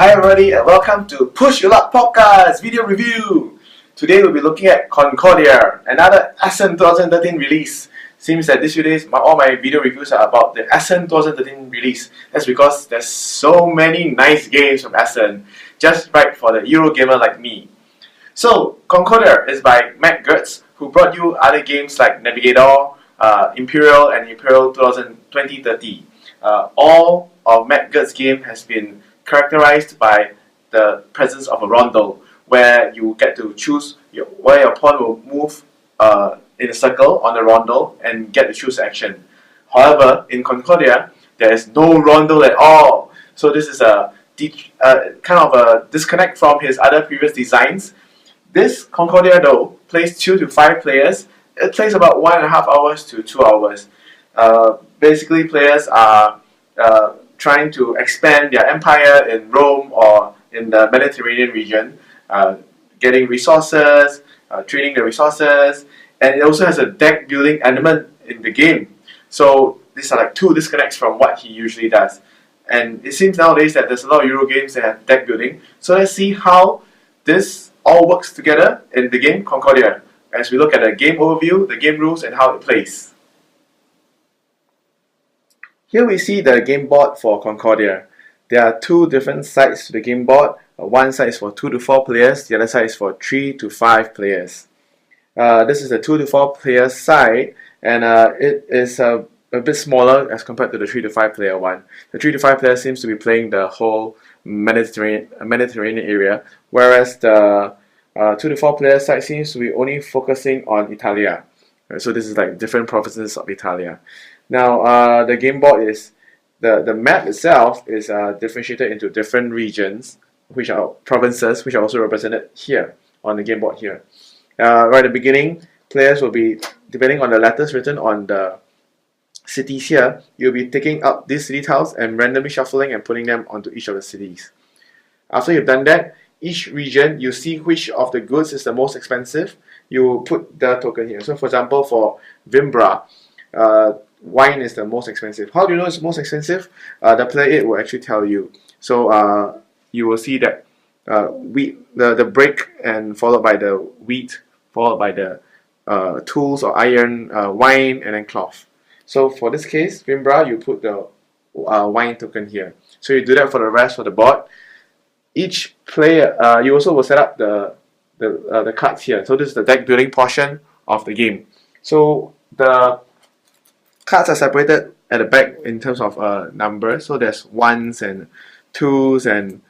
Hi everybody and welcome to Push Your Luck Podcast video review. Today we'll be looking at Concordia, another Essen 2013 release. Seems that these few days all my video reviews are about the Essen 2013 release. That's because there's so many nice games from Essen, just right for the Eurogamer like me. So Concordia is by Matt Gertz, who brought you other games like Navigator, Imperial and Imperial 2030. All of Matt Gertz's game has been characterized by the presence of a rondo, where you get to choose where your pawn will move in a circle on the rondo and get to choose action. However, in Concordia, there is no rondo at all. So this is a kind of a disconnect from his other previous designs. This Concordia though plays 2 to 5 players. It plays about 1.5 hours to 2 hours. Basically, players are trying to expand their empire in Rome or in the Mediterranean region, getting resources, trading the resources, and it also has a deck building element in the game. So these are like two disconnects from what he usually does. And it seems nowadays that there's a lot of Euro games that have deck building. So let's see how this all works together in the game Concordia, as we look at the game overview, the game rules, and how it plays. Here we see the game board for Concordia. There are two different sides to the game board. One side is for 2 to 4 players, the other side is for 3 to 5 players. This is the 2 to 4 player side, and it is a bit smaller as compared to the 3 to 5 player one. The 3 to 5 player seems to be playing the whole Mediterranean area, whereas the 2 to 4 player side seems to be only focusing on Italia. So this is like different provinces of Italia. Now the game board is, the map itself is differentiated into different regions, which are provinces, which are also represented here on the game board here. Right at the beginning, players will be, depending on the letters written on the cities here, you'll be taking out these city tiles and randomly shuffling and putting them onto each of the cities. After you've done that, each region, you see which of the goods is the most expensive, you put the token here. So for example, for Vimbra, wine is the most expensive. How do you know it's most expensive? The player aid will actually tell you. So you will see that the brick, and followed by the wheat, followed by the tools or iron, wine, and then cloth. So for this case, Vimbra, you put the wine token here. So you do that for the rest of the board. Each player, you also will set up the cards here. So this is the deck building portion of the game. So the cards are separated at the back in terms of numbers. So there's 1s and 2s and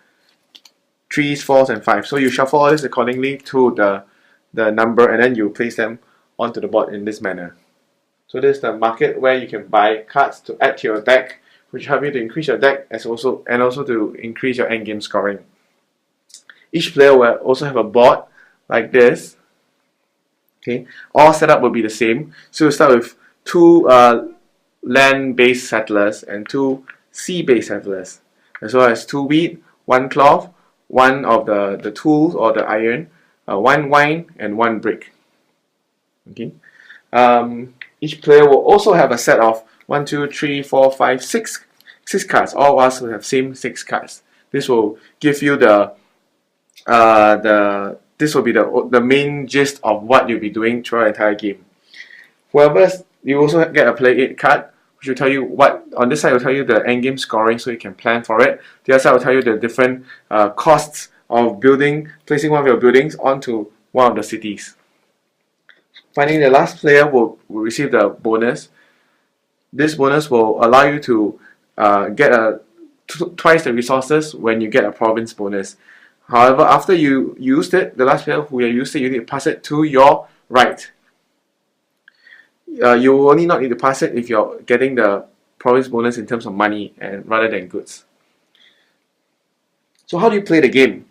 3s, 4s, and 5s. So you shuffle all this accordingly to the number, and then you place them onto the board in this manner. So this is the market where you can buy cards to add to your deck, which help you to increase your deck and also to increase your endgame scoring. Each player will also have a board like this. Okay, all setup will be the same. So we'll start with 2 land-based settlers and 2 sea-based settlers, as well as 2 wheat, 1 cloth, 1 of the tools or the iron, 1 wine, and 1 brick. Okay. Each player will also have a set of 1, 2, 3, 4, 5, 6 cards. All of us will have same 6 cards. This will give you this will be the main gist of what you'll be doing throughout the entire game. You also get a play aid card, which will tell you what, on this side will tell you the endgame scoring so you can plan for it. The other side will tell you the different costs of placing one of your buildings onto one of the cities. Finally, the last player will receive the bonus. This bonus will allow you to get twice the resources when you get a province bonus. However, after you used it, the last player who used it, you need to pass it to your right. You will only not need to pass it if you're getting the province bonus in terms of money and rather than goods. So how do you play the game?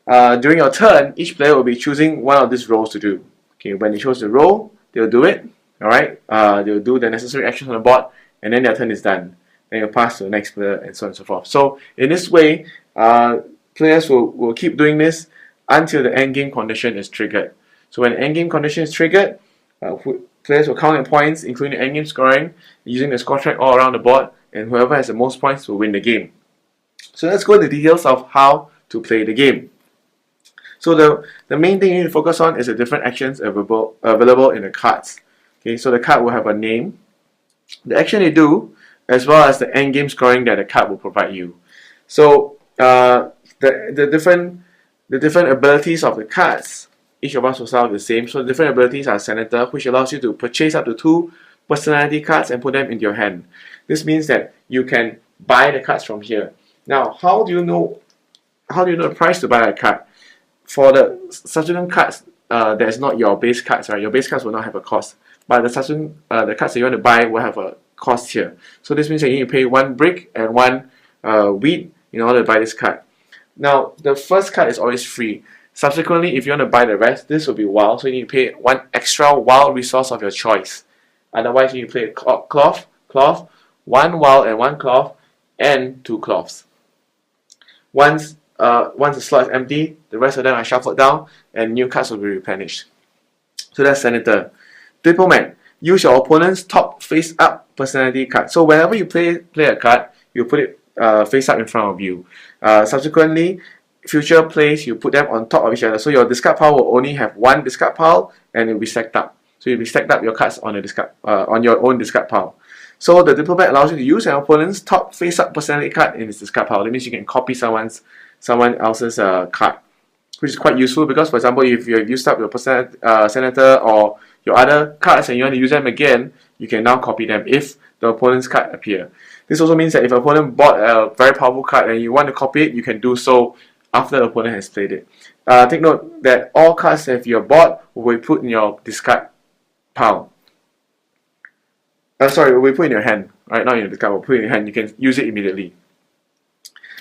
During your turn, each player will be choosing one of these roles to do. Okay, when they chose the role, they'll do it. Alright, they'll do the necessary actions on the board, and then their turn is done. Then you'll pass to the next player, and so on and so forth. So in this way, players will keep doing this until the endgame condition is triggered. So when the endgame condition is triggered, players will count their points, including the endgame scoring, using the score track all around the board, and whoever has the most points will win the game. So let's go into details of how to play the game. So the main thing you need to focus on is the different actions available in the cards. Okay, so the card will have a name, the action they do, as well as the end game scoring that the card will provide you. So the different abilities of the cards, each of us will start with the same. So the different abilities are Senator, which allows you to purchase up to 2 personality cards and put them into your hand. This means that you can buy the cards from here. Now, how do you know the price to buy a card? For the subsequent cards, that is not your base cards, right? Your base cards will not have a cost, but the subsequent the cards that you want to buy will have a cost here. So this means that you need to pay 1 brick and 1 wheat in order to buy this card. Now, the first card is always free. Subsequently, if you want to buy the rest, this will be wild, so you need to pay 1 extra wild resource of your choice. Otherwise, you need to play cloth, 1 wild and 1 cloth, and 2 cloths. Once the slot is empty, the rest of them are shuffled down and new cards will be replenished. So that's Senator. Diplomat. Use your opponent's top face-up personality card. So whenever you play a card, you put it face-up in front of you. Subsequently, future plays, you put them on top of each other. So your discard pile will only have 1 discard pile and it will be stacked up. So you'll be stacked up your cards on on your own discard pile. So the Diplomat allows you to use an opponent's top face-up personality card in its discard pile. That means you can copy someone else's card, which is quite useful because, for example, if you have used up your Senator or your other cards and you want to use them again, you can now copy them if the opponent's card appear. This also means that if an opponent bought a very powerful card and you want to copy it, you can do so after the opponent has played it. Take note that all cards that you have bought will be put in your discard pile. Will be put in your hand, right? Not in your discard, will put in your hand. You can use it immediately.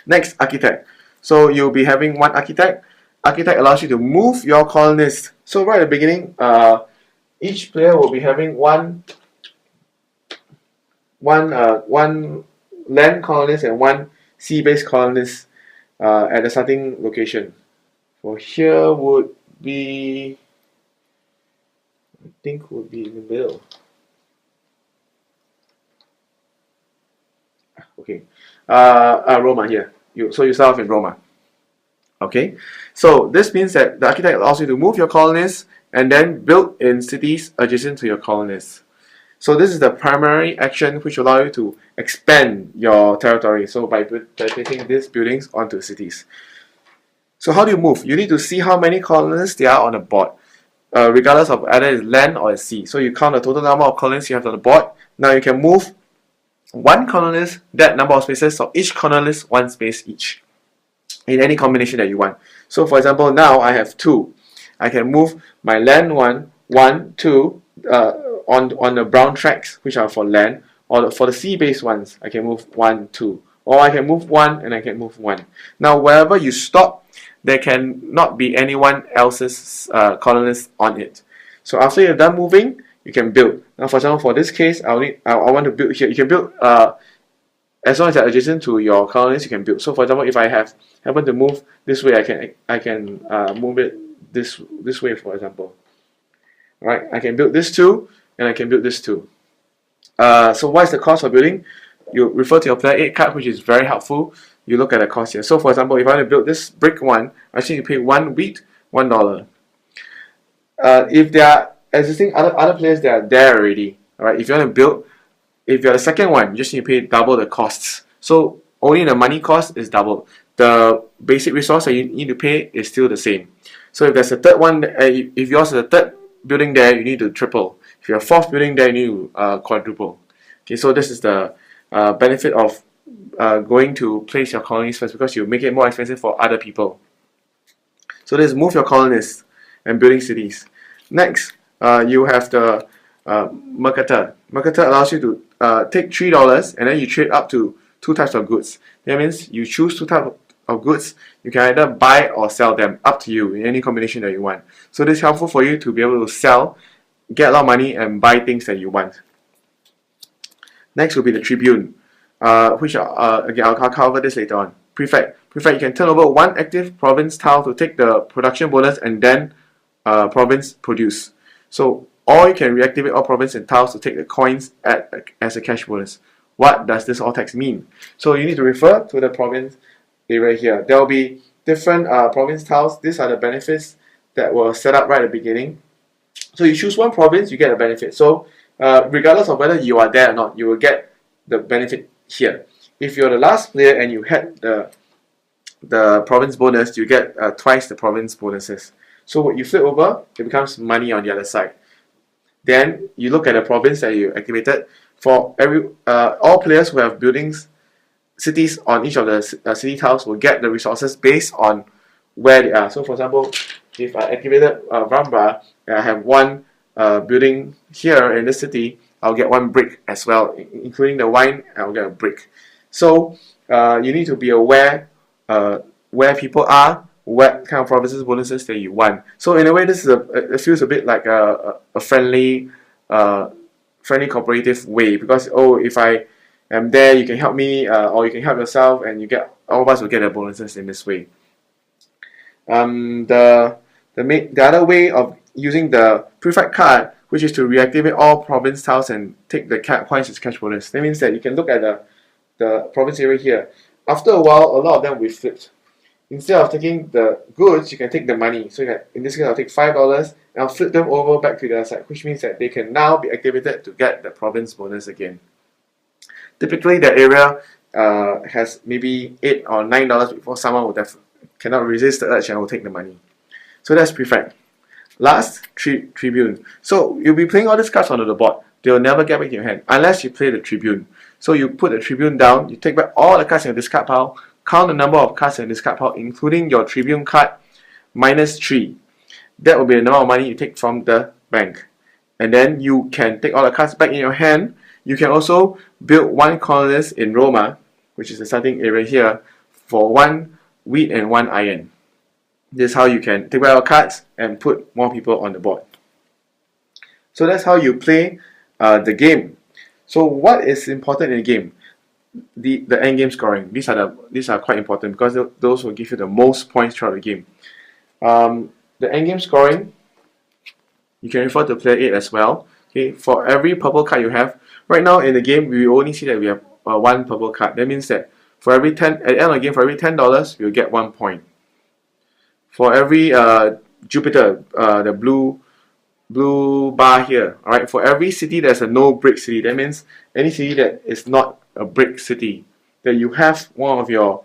Next, Architect. So you'll be having 1 Architect. Architect allows you to move your colonists. So right at the beginning, each player will be having one land colonist and 1 sea-based colonist at the starting location. So here would be, I think, would be in the middle. Okay, Roma here. So you start off in Roma. Okay, so this means that the Architect allows you to move your colonists and then build in cities adjacent to your colonists. So this is the primary action which will allow you to expand your territory. So by placing these buildings onto cities. So how do you move? You need to see how many colonists there are on the board, regardless of either it's land or it's sea. So you count the total number of colonists you have on the board. Now you can move 1 colonist, that number of spaces, so each colonist 1 space each, in any combination that you want. So for example, now I have 2. I can move my land 1, 2 on the brown tracks, which are for land, or for the sea-based ones, I can move 1, 2. Or I can move 1 and I can move 1. Now wherever you stop, there can not be anyone else's colonists on it. So after you're done moving, you can build. Now, for example, for this case, I want to build here. You can build as long as they're adjacent to your colonists. You can build. So, for example, if I happen to move this way, I can move it this way. For example, all right, I can build this too, and I can build this too. So, what is the cost of building? You refer to your player 8 card, which is very helpful. You look at the cost here. So, for example, if I want to build this brick 1, I actually pay 1 wheat, $1. If there are existing other players that are there already, alright, if you want to build, if you're the second one, you just need to pay double the costs. So only the money cost is double. The basic resource that you need to pay is still the same. So if there's a third one, if yours is the third building there, you need to triple. If you're a 4th building there, you need to quadruple. Okay, so this is the benefit of going to place your colonies first, because you make it more expensive for other people. So this is move your colonists and building cities. Next, you have the Mercator. Mercator allows you to take $3 and then you trade up to 2 types of goods. That means you choose 2 types of goods. You can either buy or sell them, up to you, in any combination that you want. So this is helpful for you to be able to sell, get a lot of money, and buy things that you want. Next will be the Tribune, which again I'll cover this later on. Prefect. Prefect, you can turn over 1 active province tile to take the production bonus and then province produce. So, or you can reactivate all province and tiles to take the coins as a cash bonus. what does this alt text mean? So you need to refer to the province area here. There will be different province tiles. These are the benefits that were set up right at the beginning. So you choose one province, you get a benefit. So regardless of whether you are there or not, you will get the benefit here. If you're the last player and you had the province bonus, you get twice the province bonuses. So when you flip over, it becomes money on the other side. Then you look at the province that you activated. For all players who have buildings, cities on each of the city tiles will get the resources based on where they are. So for example, if I activated Vambra and I have one building here in this city, I'll get one brick as well, including the wine, I'll get a brick. So you need to be aware where people are, what kind of provinces bonuses that you want. So in a way, this is it feels a bit like a friendly cooperative way, because if I am there, you can help me, or you can help yourself, and all of us will get the bonuses in this way. The other way of using the prefect card, which is to reactivate all province tiles and take the points as cash bonus. That means that you can look at the province area here. After a while, a lot of them will be flipped. Instead of taking the goods, you can take the money. So in this case, I'll take $5 and I'll flip them over back to the other side, which means that they can now be activated to get the province bonus again. Typically, the area has maybe $8 or $9 before someone cannot resist the urge and will take the money. So that's prefect. Last, tribune. So you'll be playing all these cards onto the board. They'll never get back in your hand unless you play the tribune. So you put the tribune down, you take back all the cards in your discard pile, count the number of cards in your discard pile, including your tribune card, minus 3. That will be the number of money you take from the bank. And then you can take all the cards back in your hand. You can also build one colonist in Roma, which is the starting area here, for 1 wheat and 1 iron. This is how you can take back your cards and put more people on the board. So that's how you play the game. So what is important in the game? The end game scoring. These are quite important because those will give you the most points throughout the game. The end game scoring, you can refer to player 8 as well. Okay, for every purple card you have, right now in the game we only see that we have one purple card. That means that for every at the end of the game, for every $10, you'll get 1 point. For every Jupiter, the blue bar here, alright, for every city there's a no brick city. That means any city that is not a brick city, that you have one of your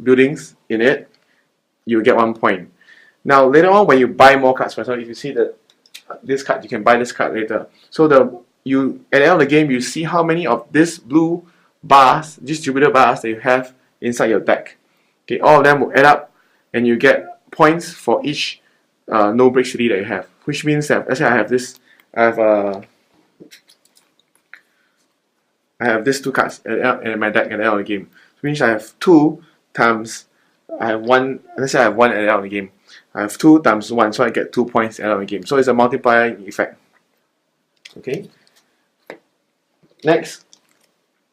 buildings in it, you get 1 point. Now later on, when you buy more cards, for example, if you see that this card, you can buy this card later. So at the end of the game, you see how many of these blue bars, these Jupiter bars that you have inside your deck. Okay, all of them will add up, and you get points for each no brick city that you have. Which means that, let's say I have these 2 cards in my deck at the end of the game. Which means I have 2 times, I have 1, let's say I have 1 at the end of the game. I have 2 times 1, so I get 2 points at the end of the game. So it's a multiplying effect. Okay. Next,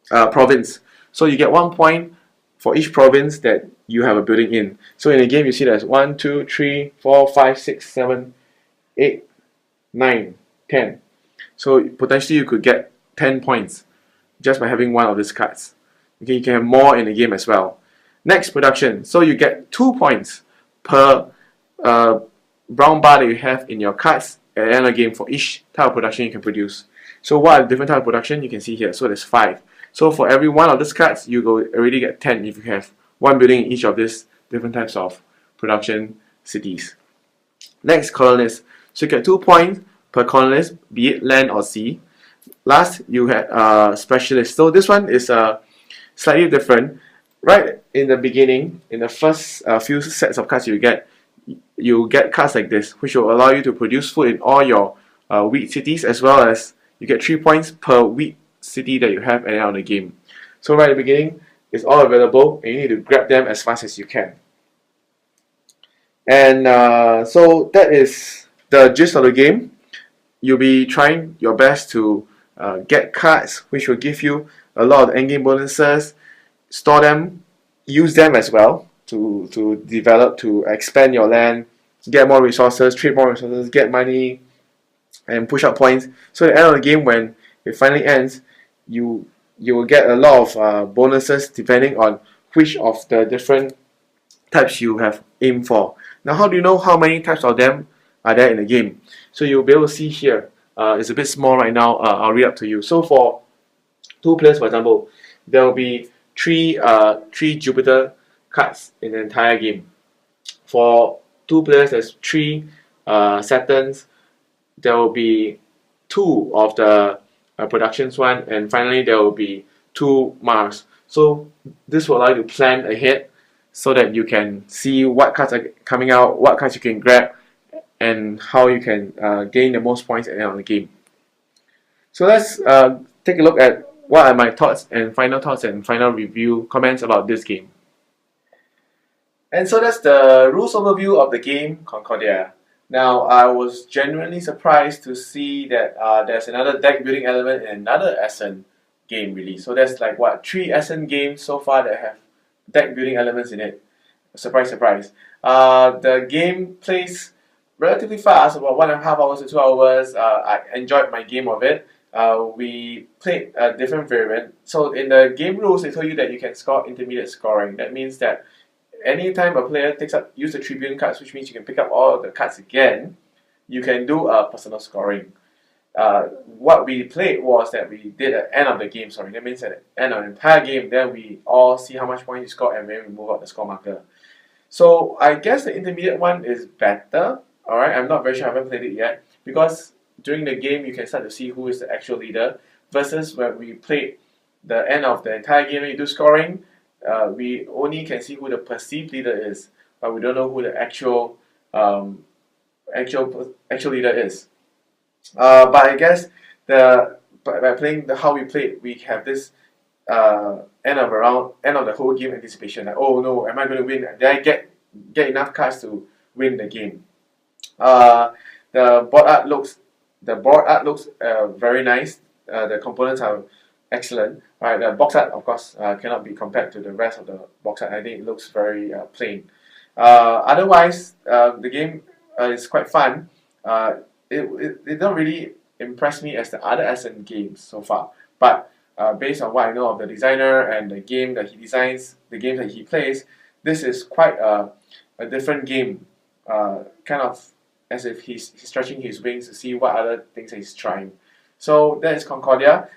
province. So you get 1 point for each province that you have a building in. So in the game, you see there's 1, 2, 3, 4, 5, 6, 7, 8, 9, 10. So potentially you could get 10 points just by having one of these cards. Okay, you can have more in the game as well. Next, production. So you get 2 points per brown bar that you have in your cards at the end of the game for each type of production you can produce. So what are the different types of production you can see here? So there's 5. So for every one of these cards, you already get 10 if you have one building in each of these different types of production cities. Next, colonist. So you get 2 points per colonist, be it land or sea. Last, you had specialist. So this one is slightly different. Right in the beginning, in the first few sets of cards you get cards like this, which will allow you to produce food in all your wheat cities, as well as you get 3 points per wheat city that you have at the end of the game. So right at the beginning, it's all available, and you need to grab them as fast as you can. And so that is the gist of the game. You'll be trying your best to get cards which will give you a lot of endgame bonuses, store them, use them as well to develop, to expand your land, get more resources, trade more resources, get money, and push up points. So at the end of the game, when it finally ends, you you will get a lot of bonuses depending on which of the different types you have aimed for. Now, how do you know how many types of them are there in the game? So you'll be able to see here. It's a bit small right now. I'll read up to you. So for 2 players, for example, there will be three Jupiter cards in the entire game. For 2 players, there's 3 Saturns. There will be 2 of the Productions one, and finally there will be 2 Mars. So this will allow you to plan ahead so that you can see what cards are coming out, what cards you can grab, and how you can gain the most points at the end of the game. So let's take a look at what are my thoughts and final review comments about this game. And so that's the rules overview of the game Concordia. Now, I was genuinely surprised to see that there's another deck building element in another Essen game release. So there's like what, 3 Essen games so far that have deck building elements in it. Surprise, surprise. The game plays relatively fast, about 1.5 hours to 2 hours. I enjoyed my game of it. We played a different variant. So in the game rules, they tell you that you can score intermediate scoring. That means that anytime a player use the Tribune cards, which means you can pick up all the cards again, you can do a personal scoring. What we played was that we did at the end of the game, that means at the end of the entire game, then we all see how much points you score and then we move up the score marker. So I guess the intermediate one is better, alright, I'm not very sure, I haven't played it yet, because during the game you can start to see who is the actual leader, versus when we played the end of the entire game and you do scoring, we only can see who the perceived leader is, but we don't know who the actual leader is. But I guess by playing how we played, we have this end of the whole game anticipation. Like, oh no, am I going to win? Did I get enough cards to win the game? The board art looks very nice. The components are excellent. Right, the box art, of course, cannot be compared to the rest of the box art. I think it looks very plain. Otherwise, the game is quite fun. It did not really impress me as the other Essen games so far. But based on what I know of the designer and the game that he designs, the games that he plays, this is quite a different game. Kind of as if he's stretching his wings to see what other things he's trying. So that is Concordia.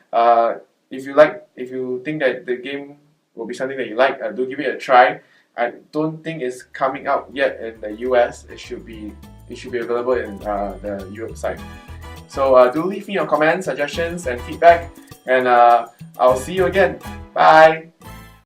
If you think that the game will be something that you like, do give it a try. I don't think it's coming out yet in the US. It should be available in the Europe side. So do leave me your comments, suggestions, and feedback, and I'll see you again. Bye.